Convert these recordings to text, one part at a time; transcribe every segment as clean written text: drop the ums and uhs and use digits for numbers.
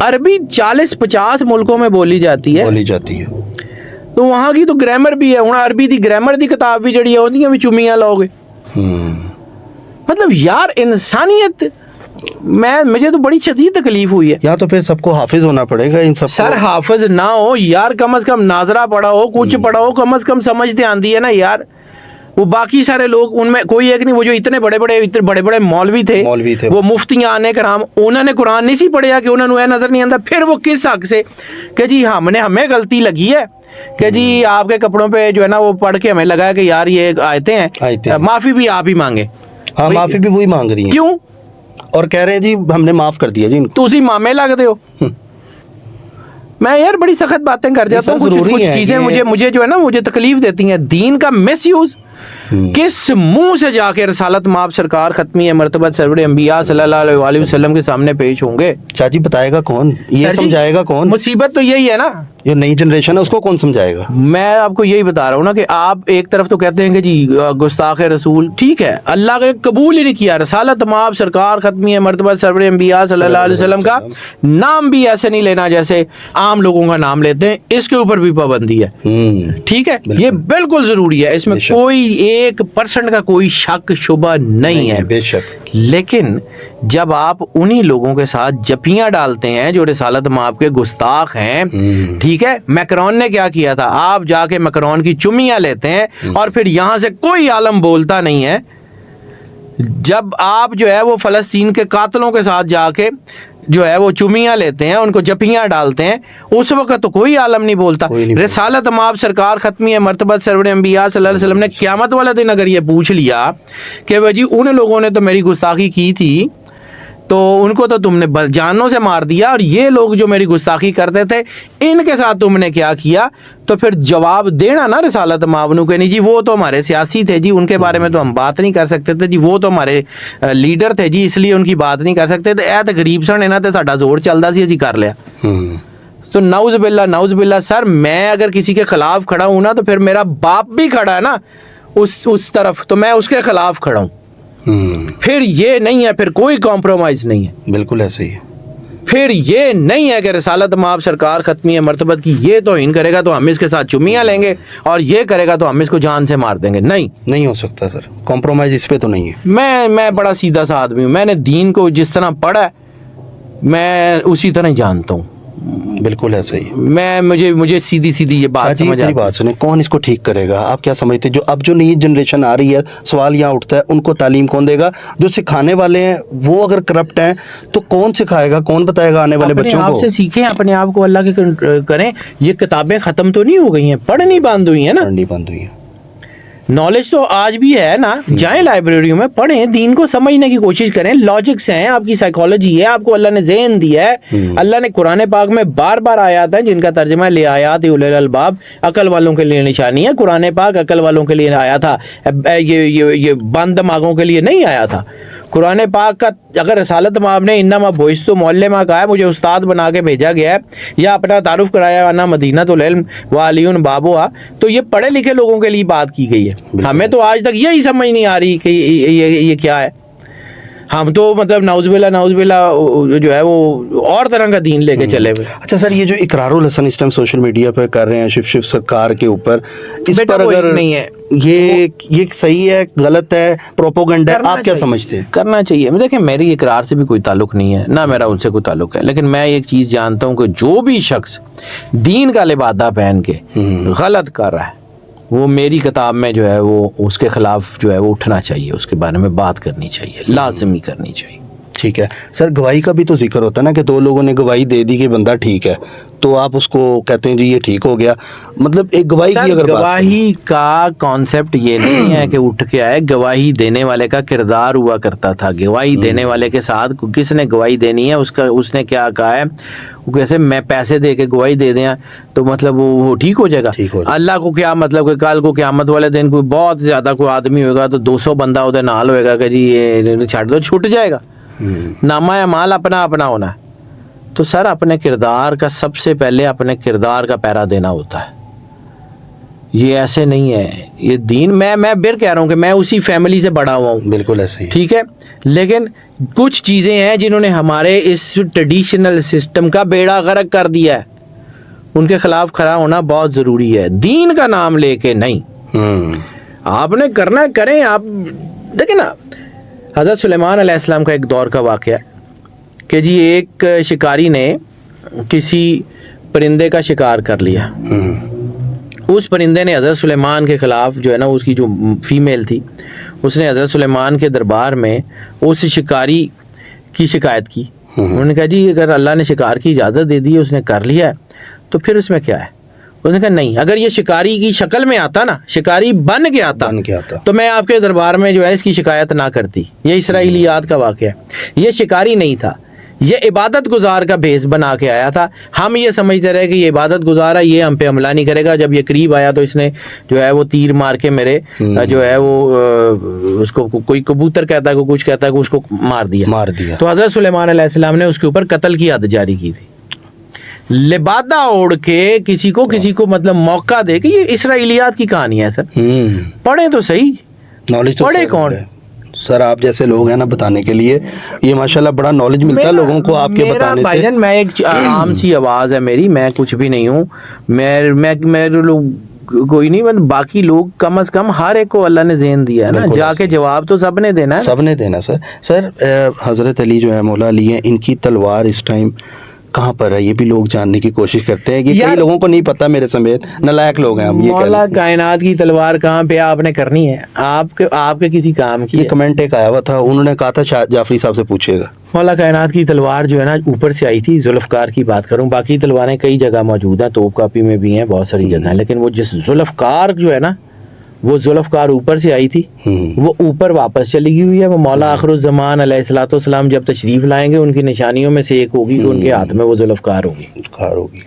عربی 40-50 ملکوں میں بولی جاتی ہے تو وہاں کی تو گرامر بھی ہے. ہوں عربی دی گرامر دی کتاب بھی جڑی ہوندی ہے چومیاں لاؤ گے. مطلب یار انسانیت مجھے تو بڑی شدید تکلیف ہوئی ہے. یا تو پھر سب کو حافظ ہونا پڑے گا ان سب. سر حافظ نہ ہو یار, کم از کم ناظرہ پڑھا ہو, کچھ پڑھا ہو, کم از کم سمجھتے آندی ہے نا یار. وہ باقی سارے لوگ ان میں کوئی ایک نہیں, وہ جو اتنے بڑے بڑے مولوی تھے وہ مفتیان کرام, انہوں نے قرآن نہیں سی پڑھیا کہ انہوں نے نظر نہیں آتا. پھر وہ کس حق سے کہ جی ہمیں غلطی لگی ہے کہ جی آپ کے کپڑوں پہ جو ہے نا وہ پڑھ کے ہمیں لگا کہ یار یہ آیتیں ہیں, معافی بھی آپ ہی مانگے. ہاں معافی بھی وہی مانگ رہی ہیں. کیوں؟ اور کہہ رہے ہیں جی ہم نے معاف کر دیا جی ان کو. تو اسی مامے لگتے ہو. میں یار بڑی سخت باتیں کر جاتا ہوں. کچھ چیزیں مجھے جو ہے نا مجھے تکلیف دیتی ہیں. دین کا مس یوز کس منہ سے جا کے رسالت مآب سرکار ختمی مرتبہ سرور انبیاء صلی اللہ علیہ وسلم کے سامنے پیش ہوں گے؟ چاچی بتائے گا کون, یہ سمجھائے گا کون؟ مصیبت تو یہی ہے نا, یہ نئی جنریشن ہے اس کو کون سمجھائے گا؟ میں آپ کو یہی بتا رہا ہوں نا کہ آپ ایک طرف تو کہتے ہیں کہ جی گستاخ رسول, ٹھیک ہے, اللہ نے قبول ہی نہیں کیا. رسالت مآب سرکار ختمی مرتبہ سرور انبیاء صلی اللہ علیہ وسلم کا نام بھی ایسے نہیں لینا جیسے عام لوگوں کا نام لیتے ہیں. اس کے اوپر بھی پابندی ہے, ٹھیک ہے, یہ بالکل ضروری ہے. اس میں کوئی 1% کا کوئی شک شبہ نہیں ہے, بے شک. لیکن جب آپ انہی لوگوں کے ساتھ جپیاں ڈالتے ہیں جو رسالت مآب کے گستاخ ہیں, ٹھیک ہے, میکرون نے کیا کیا تھا, آپ جا کے میکرون کی چمیاں لیتے ہیں اور پھر یہاں سے کوئی عالم بولتا نہیں ہے. جب آپ جو ہے وہ فلسطین کے قاتلوں کے ساتھ جا کے جو ہے وہ چمیاں لیتے ہیں, ان کو جپیاں ڈالتے ہیں, اس وقت تو کوئی عالم نہیں بولتا. رسالت مآب سرکار ختمی مرتبہ سرور انبیاء صلی اللہ علیہ وسلم نے قیامت والے دن اگر یہ پوچھ لیا کہ وہ جی ان لوگوں نے تو میری گستاخی کی تھی تو ان کو تو تم نے جانوں سے مار دیا, اور یہ لوگ جو میری گستاخی کرتے تھے ان کے ساتھ تم نے کیا کیا, تو پھر جواب دینا نا رسالت مآب نو کہ نہیں جی وہ تو ہمارے سیاسی تھے جی, ان کے بارے میں تو ہم بات نہیں کر سکتے تھے جی, وہ تو ہمارے لیڈر تھے جی, اس لیے ان کی بات نہیں کر سکتے تھے. اے تے غریب سن انہاں تے ساڈا زور چلدا سی, اسی کر لیا. تو نعوذ باللہ سر, میں اگر کسی کے خلاف کھڑا ہوں نا تو پھر میرا باپ بھی کھڑا ہے نا اس طرف, تو میں اس کے خلاف کھڑا ہوں. پھر یہ نہیں ہے, پھر کوئی کمپرومائز نہیں ہے. بالکل ایسے ہی ہے. پھر یہ نہیں ہے کہ رسالت مآب سرکار ختمی مرتبت کی یہ توہین کرے گا تو ہم اس کے ساتھ چمیاں لیں گے, اور یہ کرے گا تو ہم اس کو جان سے مار دیں گے. نہیں ہو سکتا سر, کمپرومائز اس پہ تو نہیں ہے. میں بڑا سیدھا سا آدمی ہوں, میں نے دین کو جس طرح پڑھا ہے میں اسی طرح جانتا ہوں. بالکل ایسا ہی. مجھے سیدھی یہ بات سمجھ آتی ہے. بات سنیں, کون اس کو ٹھیک کرے گا؟ آپ کیا سمجھتے ہیں اب جو نئی جنریشن آ رہی ہے, سوال یہاں اٹھتا ہے ان کو تعلیم کون دے گا؟ جو سکھانے والے ہیں وہ اگر کرپٹ ہیں تو کون سکھائے گا, کون بتائے گا آنے والے بچوں کو؟ آپ سے سیکھیں, اپنے آپ کو اللہ کے کریں. یہ کتابیں ختم تو نہیں ہو گئی ہیں, پڑھنی بند ہوئی ہیں نا. پڑھنی بند ہوئی ہیں. نالج تو آج بھی ہے نا, جائیں لائبریریوں میں پڑھیں, دین کو سمجھنے کی کوشش کریں. لاجکس ہیں, آپ کی سائیکالوجی ہے, آپ کو اللہ نے ذہن دیا ہے. اللہ نے قرآن پاک میں بار آیات ہیں جن کا ترجمہ لے آیات اولی الالباب, عقل والوں کے لیے نشانی ہے. قرآن پاک عقل والوں کے لیے آیا تھا, یہ بند دماغوں کے لیے نہیں آیا تھا. قرآن پاک کا اگر رسالت مآب نے انما بعثت معلما کہا ہے, مجھے استاد بنا کے بھیجا گیا ہے, یا اپنا تعارف کرایا انا مدینۃ العلم وعلی بابوہا, تو یہ پڑھے لکھے لوگوں کے لیے بات کی گئی ہے. ہمیں تو آج تک یہی سمجھ نہیں آ رہی کہ یہ کیا ہے. ہم تو مطلب نعوذ باللہ جو ہے وہ اور طرح کا دین لے کے چلے ہوئے. اچھا سر, یہ جو اقرار الحسن اس ٹائم سوشل میڈیا پہ کر رہے ہیں شیو سرکار کے اوپر, اس پر اگر نہیں ہے یہ صحیح ہے غلط ہے پروپوگنڈا ہے, آپ کیا سمجھتے ہیں؟ کرنا چاہیے. دیکھیں میری اقرار سے بھی کوئی تعلق نہیں ہے, نہ میرا ان سے کوئی تعلق ہے, لیکن میں ایک چیز جانتا ہوں کہ جو بھی شخص دین کا لبادہ پہن کے غلط کر رہا ہے وہ میری کتاب میں جو ہے وہ اس کے خلاف جو ہے وہ اٹھنا چاہیے, اس کے بارے میں بات کرنی چاہیے, لازمی کرنی چاہیے. ٹھیک ہے سر, گواہی کا بھی تو ذکر ہوتا ہے نا کہ 2 لوگوں نے گواہی دے دی کہ بندہ ٹھیک ہے, تو آپ اس کو کہتے ہیں جی یہ ٹھیک ہو گیا. مطلب ایک گواہی کی اگر گواہی کا کانسیپٹ یہ نہیں ہے کہ اٹھ کے آئے, گواہی دینے والے کا کردار ہوا کرتا تھا. گواہی دینے والے کے ساتھ کس نے گواہی دینی ہے اس نے کیا کہا ہے, جیسے میں پیسے دے کے گواہی دے دیں تو مطلب وہ ٹھیک ہو جائے گا. اللہ کو کیا مطلب کہ کل کو قیامت والے دن کوئی بہت زیادہ کوئی آدمی ہوگا تو 200 بندہ ادھر نال ہوئے گا کہ جی یہ چھوڑ دو, چھوٹ جائے گا. نامہ اعمال اپنا ہونا ہے. تو سر اپنے کردار کا سب سے پہلے اپنے کردار کا پیرا دینا ہوتا ہے. یہ ایسے نہیں ہے یہ دین. میں پھر کہہ رہا ہوں کہ میں اسی فیملی سے بڑا ہوا ہوں, بالکل ایسے ہی, ٹھیک ہے, لیکن کچھ چیزیں ہیں جنہوں نے ہمارے اس ٹریڈیشنل سسٹم کا بیڑا غرق کر دیا ہے, ان کے خلاف کھڑا ہونا بہت ضروری ہے, دین کا نام لے کے نہیں. آپ نے کرنا ہے کریں. آپ دیکھیں نا, حضرت سلیمان علیہ السلام کا ایک دور کا واقعہ کہ جی ایک شکاری نے کسی پرندے کا شکار کر لیا. اس پرندے نے حضرت سلیمان کے خلاف جو ہے نا, اس کی جو فیمیل تھی, اس نے حضرت سلیمان کے دربار میں اس شکاری کی شکایت کی. انہوں نے کہا جی اگر اللہ نے شکار کی اجازت دے دی, اس نے کر لیا ہے, تو پھر اس میں کیا ہے؟ اس نے کہا نہیں, اگر یہ شکاری کی شکل میں آتا نا, شکاری بن کے آتا تو میں آپ کے دربار میں جو ہے اس کی شکایت نہ کرتی. یہ اسرائیلیات کا واقعہ ہے. یہ شکاری نہیں تھا, یہ عبادت گزار کا بھیس بنا کے آیا تھا. ہم یہ سمجھتے رہے کہ یہ عبادت گزار ہے, یہ ہم پہ حملہ نہیں کرے گا. جب یہ قریب آیا تو اس نے جو ہے وہ تیر مار کے میرے جو ہے وہ اس کو کوئی کبوتر کہتا ہے, کوئی کچھ کہتا ہے, کہ اس کو مار دیا. تو حضرت سلیمان علیہ السلام نے اس کے اوپر قتل کی حد جاری کی تھی. لبادہ اوڑھ کے کسی کو مطلب موقع دے کہ یہ اسرائیلیات کی کہانی ہے. سر پڑھیں تو صحیح, نالج پڑھے کون سر؟ آپ جیسے لوگ ہیں نا بتانے کے لیے, یہ ماشاءاللہ بڑا نالج ملتا ہے لوگوں کو آپ کے بتانے سے. بھائی میں ایک عام سی آواز ہے میری, میں کچھ بھی نہیں ہوں, میں لوگ کوئی نہیں, باقی لوگ کم از کم ہر ایک کو اللہ نے ذہن دیا ہے نا, جا کے جواب تو سب نے دینا ہے, سب نے دینا. سر حضرت علی جو ہے مولا علی ہیں, ان کی تلوار اس ٹائم کہاں پر ہے؟ یہ بھی لوگ جاننے کی کوشش کرتے ہیں کہ کئی لوگوں کو نہیں پتا, میرے سمیت نالائق لوگ ہیں ہم. یہ مولا کائنات کی تلوار کہاں پہ آپ نے کرنی ہے؟ آپ کے کسی کام کی. یہ کمنٹ ایک آیا ہوا تھا, انہوں نے کہا تھا جعفری صاحب سے پوچھے گا. مولا کائنات کی تلوار جو ہے نا اوپر سے آئی تھی. ذوالفقار کی بات کروں, باقی تلواریں کئی جگہ موجود ہیں, توپ کاپی میں بھی ہیں, بہت ساری جگہ ہیں, لیکن وہ جس ذوالفقار جو ہے نا, وہ ذوالفقار اوپر سے آئی تھی, وہ اوپر واپس چلی گئی ہوئی ہے. وہ مولا آخر الزمان علیہ الصلوۃ والسلام جب تشریف لائیں گے, ان کی نشانیوں میں سے ایک ہوگی کہ ان کے ہاتھ میں وہ ذوالفقار ہوگی.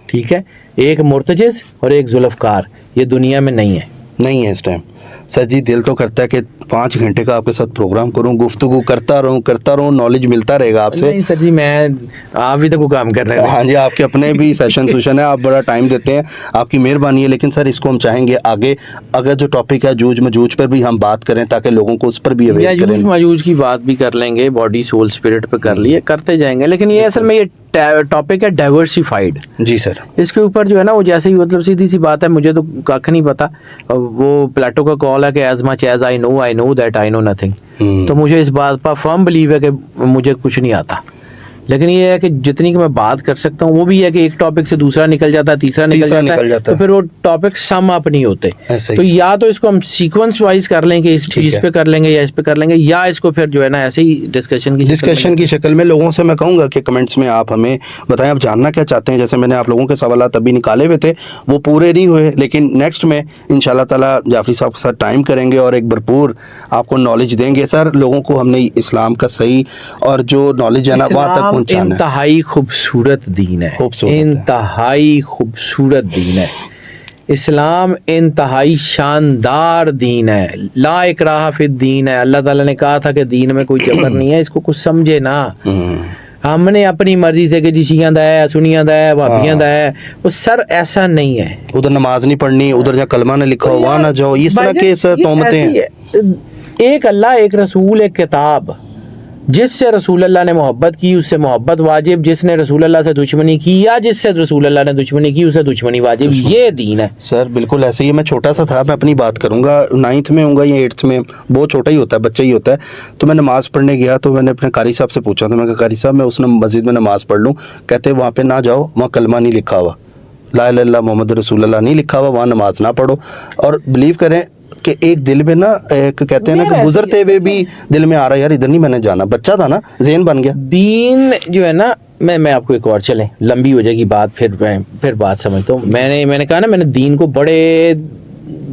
ٹھیک ہے, ایک مرتجز اور ایک ذوالفقار, یہ دنیا میں نہیں ہے اس ٹائم. سر جی دل تو کرتا ہے کہ 5 گھنٹے کا آپ کے ساتھ پروگرام کروں, گفتگو کرتا رہوں, نالج ملتا رہے گا آپ سے. نہیں سر جی, میں آپ بھی تو کام کر رہے ہیں. ہاں جی, آپ کے اپنے بھی سیشن ہے, آپ بڑا ٹائم دیتے ہیں, آپ کی مہربانی ہے. لیکن سر اس کو ہم چاہیں گے آگے اگر جو ٹاپک ہے جوج مجوج پر بھی ہم بات کریں, تاکہ لوگوں کو اس پر بھی اویئر کریں. جوج مجوج کی بات بھی کر لیں گے, باڈی سول اسپرٹ پہ کر لیے, کرتے جائیں گے. لیکن یہ اصل میں یہ ٹاپک ہے ڈائیورسیفائڈ. جی سر, اس کے اوپر جو ہے نا وہ جیسے ہی مطلب سیدھی سی بات ہے, مجھے تو کھ نہیں پتا. وہ پلیٹو کا کال ہے کہ as much as I know that I know nothing. تو مجھے اس بات پر فرم بلیو ہے کہ مجھے کچھ نہیں آتا. لیکن یہ ہے کہ جتنی کہ میں بات کر سکتا ہوں, وہ بھی ہے کہ ایک ٹاپک سے دوسرا نکل جاتا ہے, تیسرا نکل جاتا ہے, تو پھر وہ ٹاپک سم اپ نہیں ہوتے. تو یا تو اس کو ہم سیکوینس وائز کر لیں کہ اس چیز پہ کر لیں گے یا اس پہ کر لیں گے, یا اس کو پھر جو ہے نا ایسے ہی ڈسکشن کی شکل میں لوگوں سے میں کہوں گا کہ کمنٹس میں آپ ہمیں بتائیں آپ جاننا کیا چاہتے ہیں. جیسے میں نے آپ لوگوں کے سوالات ابھی نکالے ہوئے تھے, وہ پورے نہیں ہوئے, لیکن نیکسٹ میں انشاءاللہ تعالیٰ جعفری صاحب کے ساتھ ٹائم کریں گے اور ایک بھرپور آپ کو نالج دیں گے. سر لوگوں کو ہم نے اسلام کا صحیح اور جو نالج ہے نا وہاں تک پہنچانا ہے. انتہائی خوبصورت دین ہے, انتہائی خوبصورت دین ہے اسلام, انتہائی شاندار دین ہے. لا اکراہ فی الدین ہے. اللہ تعالیٰ نے کہا تھا کہ دین میں کوئی جبر نہیں ہے. اس کو کچھ سمجھے نا. ہم نے اپنی مرضی سے کہ جی شیعہ دا ہے, سنیاں دا ہے, وہابیاں دا ہے, وہ سر ایسا نہیں ہے. ادھر نماز نہیں پڑھنی, ادھر جہاں کلمہ نہ لکھا ہو وہاں نہ جاؤ, اس طرح کے تہمتیں ہیں. ایک اللہ, ایک رسول, ایک کتاب. جس سے رسول اللہ نے محبت کی اس سے محبت واجب, جس نے رسول اللہ سے دشمنی کی یا جس سے رسول اللہ نے دشمنی کی اسے دشمنی واجب. یہ دین ہے سر. بالکل ایسے ہی. میں چھوٹا سا تھا, میں اپنی بات کروں گا, 9th میں ہوں گا یا 8th میں, بہت چھوٹا ہی ہوتا ہے, بچہ ہی ہوتا ہے. تو میں نماز پڑھنے گیا, تو میں نے اپنے قاری صاحب سے پوچھا تھا, میں کہا قاری صاحب میں اس مسجد میں نماز پڑھ لوں؟ کہتے وہاں پہ نہ جاؤ, وہاں کلمہ نہیں لکھا ہوا, لا الہ الا اللہ محمد رسول اللہ نہیں لکھا ہوا, وہاں نماز نہ پڑھو. اور بلیو کریں کہ ایک دل میں نا ایک کہتے ہیں نا کہ گزرتے ہوئے بھی دل میں آ رہا ہے یار ادھر نہیں میں نے جانا. بچہ تھا نا, ذہن بن گیا. دین جو ہے نا, میں آپ کو ایک اور, چلیں لمبی ہو جائے گی بات, پھر بات سمجھتا ہوں. میں نے کہا نا, میں نے دین کو بڑے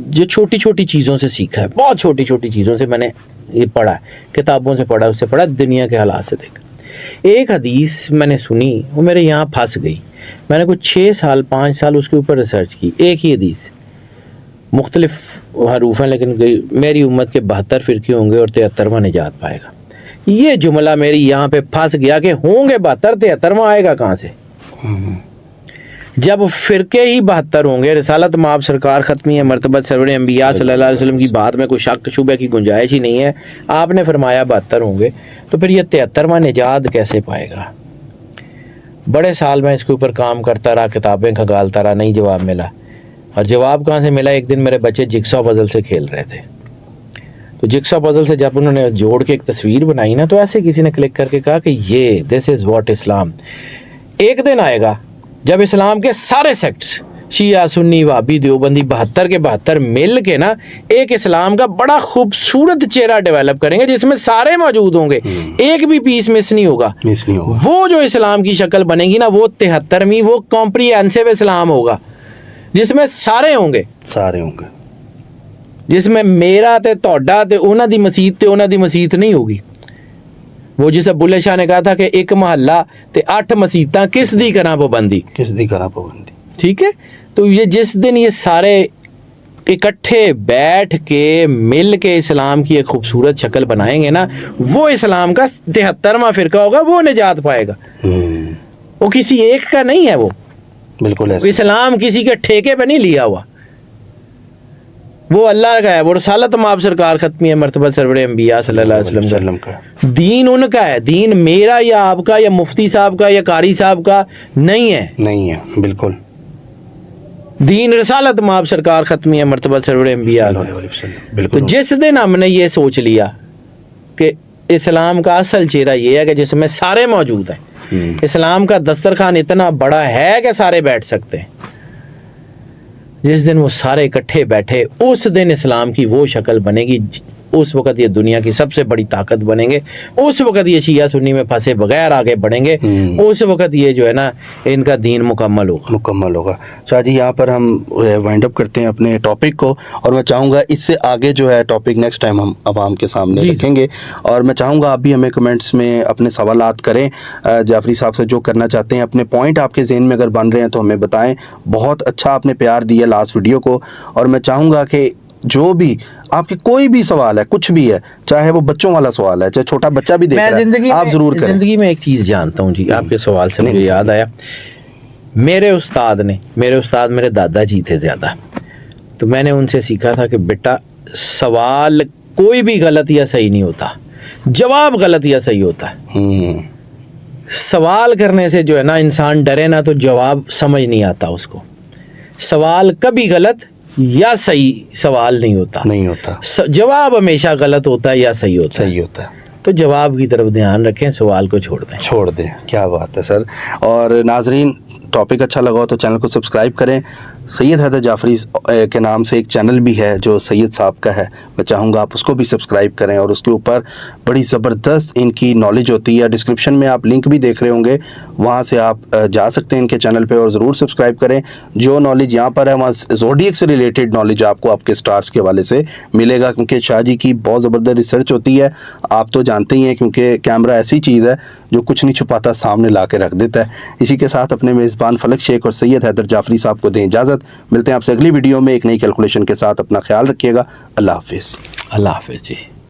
جو چھوٹی چھوٹی چیزوں سے سیکھا ہے, بہت چھوٹی چھوٹی چیزوں سے میں نے یہ پڑھا ہے, کتابوں سے پڑھا, اس سے پڑھا, دنیا کے حالات سے دیکھا. ایک حدیث میں نے سنی, وہ میرے یہاں پھنس گئی. میں نے کچھ 6 سال 5 سال اس کے اوپر ریسرچ کی. ایک ہی حدیث, مختلف حروف ہیں, لیکن میری امت کے 72 فرقے ہوں گے اور 73واں نجات پائے گا. یہ جملہ میری یہاں پہ پھنس گیا کہ ہوں گے 72, 73واں آئے گا کہاں سے. جب فرقے ہی 72 ہوں گے, رسالت مآب سرکار ختمی ہے, مرتبت سرور انبیاء صلی اللہ علیہ وسلم کی بات میں کوئی شک شبہ کی گنجائش ہی نہیں ہے, آپ نے فرمایا 72 ہوں گے, تو پھر یہ 73واں نجات کیسے پائے گا؟ بڑے سال میں اس کے اوپر کام کرتا رہا, کتابیں کھنگالتا رہا, نہیں جواب ملا. اور جواب کہاں سے ملا؟ ایک دن میرے بچے جگسا پزل سے کھیل رہے تھے, تو جگسا پزل سے جب انہوں نے جوڑ کے ایک تصویر بنائی نا, تو ایسے کسی نے کلک کر کے کہا کہ یہ دس از واٹ اسلام. ایک دن آئے گا جب اسلام کے سارے سیکٹس, شیعہ سنی وہابی دیوبندی 72 کے 72 مل کے نا ایک اسلام کا بڑا خوبصورت چہرہ ڈیولپ کریں گے, جس میں سارے موجود ہوں گے, ایک بھی پیس مس نہیں ہوگا. وہ جو اسلام کی شکل بنے گی نا, وہ 73ویں وہ کمپریہنسو اسلام ہوگا, جس میں سارے ہوں گے, جس میں میرا تے توڑا تے انہاں دی مسیت تے انہاں دی مسیت نہیں ہوگی. وہ جسے بلے شاہ نے کہا تھا کہ ایک محلہ تے 8 مسیتاں کس دی کرا پابندی, ٹھیک ہے. تو یہ جس دن یہ سارے اکٹھے بیٹھ کے مل کے اسلام کی ایک خوبصورت شکل بنائیں گے نا, وہ اسلام کا 73واں فرقہ ہوگا, وہ نجات پائے گا. وہ کسی ایک کا نہیں ہے, وہ بالکل اسلام کسی کے ٹھیکے پہ نہیں لیا ہوا, وہ اللہ کا ہے. وہ رسالت مآب سرکار ختمی ہے, مرتبہ سرور انبیاء صلی اللہ علیہ وسلم کا. دین ان کا ہے, دین میرا یا آپ کا یا مفتی صاحب کا یا قاری صاحب کا نہیں ہے. بالکل. دین رسالت مآب سرکار ختمی ہے, مرتبہ سرور انبیاء. تو جس دن ہم نے یہ سوچ لیا کہ اسلام کا اصل چہرہ یہ ہے کہ جس میں سارے موجود ہیں, اسلام کا دسترخوان اتنا بڑا ہے کہ سارے بیٹھ سکتے ہیں, جس دن وہ سارے اکٹھے بیٹھے, اس دن اسلام کی وہ شکل بنے گی, اس وقت یہ دنیا کی سب سے بڑی طاقت بنیں گے, اس وقت یہ شیعہ سنی میں پھنسے بغیر آگے بڑھیں گے, اس وقت یہ جو ہے نا ان کا دین مکمل ہوگا. شاہ جی یہاں پر ہم وائنڈ اپ کرتے ہیں اپنے ٹاپک کو, اور میں چاہوں گا اس سے آگے جو ہے ٹاپک نیکسٹ ٹائم ہم عوام کے سامنے رکھیں گے, اور میں چاہوں گا آپ بھی ہمیں کمنٹس میں اپنے سوالات کریں, جعفری صاحب سے جو کرنا چاہتے ہیں, اپنے پوائنٹ آپ کے ذہن میں اگر بن رہے ہیں تو ہمیں بتائیں. بہت اچھا آپ نے پیار دیا لاسٹ ویڈیو کو, اور میں چاہوں گا کہ جو بھی آپ کے کوئی بھی سوال ہے, کچھ بھی ہے, چاہے وہ بچوں والا سوال ہے, چاہے چھوٹا بچہ بھی دیکھ رہا ہے, آپ ضرور کریں. زندگی میں ایک چیز جانتا ہوں جی, آپ کے سوال سے مجھے یاد آیا, میرے استاد میرے دادا جی تھے زیادہ, تو میں نے ان سے سیکھا تھا کہ بیٹا سوال کوئی بھی غلط یا صحیح نہیں ہوتا, جواب غلط یا صحیح ہوتا ہے. سوال کرنے سے جو ہے نا انسان ڈرے نا, تو جواب سمجھ نہیں آتا اس کو. سوال کبھی غلط یا صحیح سوال نہیں ہوتا, جواب ہمیشہ غلط ہوتا ہے یا صحیح ہوتا ہے. تو جواب کی طرف دھیان رکھیں, سوال کو چھوڑ دیں. کیا بات ہے سر. اور ناظرین, ٹاپک اچھا لگا ہو تو چینل کو سبسکرائب کریں. سید حیدر جعفری کے نام سے ایک چینل بھی ہے جو سید صاحب کا ہے, میں چاہوں گا آپ اس کو بھی سبسکرائب کریں, اور اس کے اوپر بڑی زبردست ان کی نالج ہوتی ہے. ڈسکرپشن میں آپ لنک بھی دیکھ رہے ہوں گے, وہاں سے آپ جا سکتے ہیں ان کے چینل پہ, اور ضرور سبسکرائب کریں. جو نالج یہاں پر ہے وہاں زوڈیک سے ریلیٹڈ نالج آپ کو آپ کے سٹارز کے حوالے سے ملے گا, کیونکہ شاہ جی کی بہت زبردست ریسرچ ہوتی ہے, آپ تو جانتے ہی ہیں, کیونکہ کیمرہ ایسی چیز ہے جو کچھ نہیں چھپاتا, سامنے لا کے رکھ دیتا ہے. اسی کے ساتھ اپنے میزبان فلک شیخ اور سید حیدر جعفری صاحب کو دیں اجازت. ملتے ہیں آپ سے اگلی ویڈیو میں ایک نئی کیلکولیشن کے ساتھ. اپنا خیال رکھیے گا. اللہ حافظ. اللہ حافظ جی.